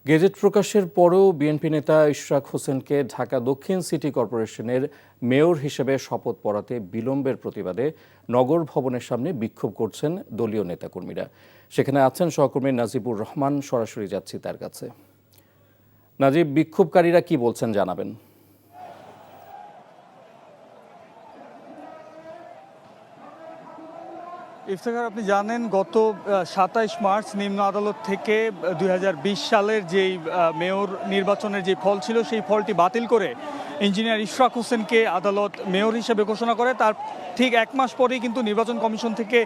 Gazette প্রকাশের পরেও BNP নেতা ইশরাক হোসেনকে ঢাকা দক্ষিণ সিটি কর্পোরেশনের মেয়র হিসেবে শপথ পড়াতে বিলম্বের প্রতিবাদে নগর ভবনের সামনে বিক্ষোভ করছেন দলীয় নেতাকর্মীরা। সেখানে আছেন সহকর্মী নাজিবুর রহমান। সরাসরি যাচ্ছি তার কাছে। নাজিব, বিক্ষোভকারীরা কি বলছেন জানাবেন। ইফতেখার, আপনি জানেন গত ২৭ মার্চ নিম্ন আদালত থেকে ২০২০ সালের যেই মেয়র নির্বাচনের যে ফল ছিল সেই ফলটি বাতিল করে ইঞ্জিনিয়ার ইশরাক হোসেনকে আদালত মেয়র হিসেবে ঘোষণা করে। তার ঠিক এক মাস পরেই কিন্তু নির্বাচন কমিশন থেকে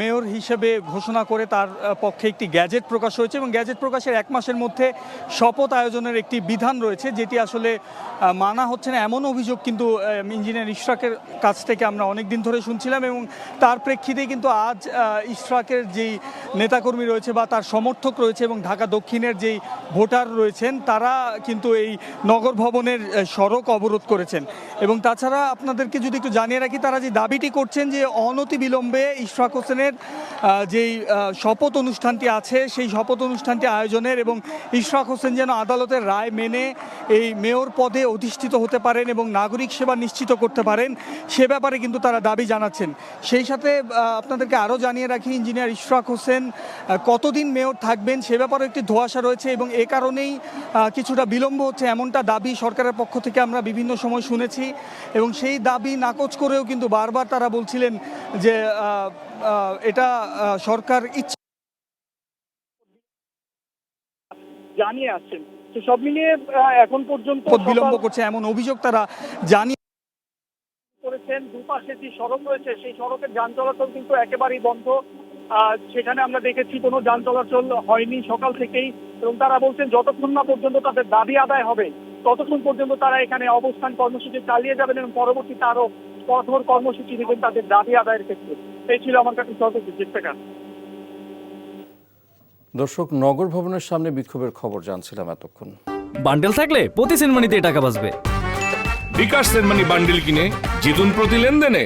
মেয়র হিসেবে ঘোষণা করে তার পক্ষে একটি গ্যাজেট প্রকাশ হয়েছে এবং গ্যাজেট প্রকাশের এক মাসের মধ্যে শপথ আয়োজনের একটি বিধান রয়েছে, যেটি আসলে মানা হচ্ছে না এমন অভিযোগ কিন্তু ইঞ্জিনিয়ার ইশরাকের কাছ থেকে আমরা অনেক দিন ধরে শুনছিলাম। এবং তার প্রেক্ষিতেই কিন্তু আজ ইশরাকের যেই নেতাকর্মী রয়েছে বা তার সমর্থক রয়েছে এবং ঢাকা দক্ষিণের যেই ভোটার রয়েছেন তারা কিন্তু এই নগর ভবনের সড়ক অবরোধ করেছেন। এবং তাছাড়া আপনাদেরকে যদি একটু জানিয়ে রাখি, তারা যে দাবিটি করছেন যে অনতিবিলম্বে ইশরাক হোসেনের যেই শপথ অনুষ্ঠানটি আছে সেই শপথ অনুষ্ঠানটি আয়োজনের এবং ইশরাক হোসেন যেন আদালতের রায় মেনে এই মেয়র পদে অধিষ্ঠিত হতে পারেন এবং নাগরিক সেবা নিশ্চিত করতে পারেন, সে ব্যাপারে কিন্তু তারা দাবি জানাচ্ছেন। সেই সাথে আপনাদেরকে আরও জানিয়ে রাখি, ইঞ্জিনিয়ার ইশরাক হোসেন কতদিন মেয়র থাকবেন সে ব্যাপারে একটি ধোঁয়াশা রয়েছে এবং এ কারণেই কিছুটা বিলম্ব হচ্ছে এমনটা দাবি সরকারের পক্ষ থেকে আমরা বিভিন্ন সময় শুনেছি। এবং সেই দাবি নাকচ করেও কিন্তু বারবার তারা বলছিলেন যে এটা সরকার ইচ্ছা জানিয়ে আসছেন। তো সব মিলিয়ে এখন পর্যন্ত বিলম্ব করছে এমন অভিযোগ তারা জানিয়ে করেছেন। দুপাশে যে সড়ক রয়েছে সেই সড়কের যান চলাচল কিন্তু একেবারেই বন্ধ। সেখানে আমরা দেখেছি কোনো যান চলাচল হয়নি সকাল থেকেই এবং তারা বলছেন যতক্ষণ না পর্যন্ত তাদের দাবি আদায় হবে ততক্ষণ পর্যন্ত তারা এখানে অবস্থান কর্মসূচি চালিয়ে যাবেন এবং পরবর্তীতে আরো কঠোর কর্মসূচি নেবেন তাদের দাবি আদায়ের ক্ষেত্রে। এই ছিল আমার কাছে সর্বোচ্চ চেষ্টা। দর্শক, নগর ভবনের সামনে বিক্ষোভের খবর জানছিলাম এতক্ষণ। বান্ডেল থাকলে প্রতি সেনমানিতে টাকা বাঁচবে। বিকাশ সেনমানি বান্ডেল কিনে জিতুন প্রতি লেনদেনে।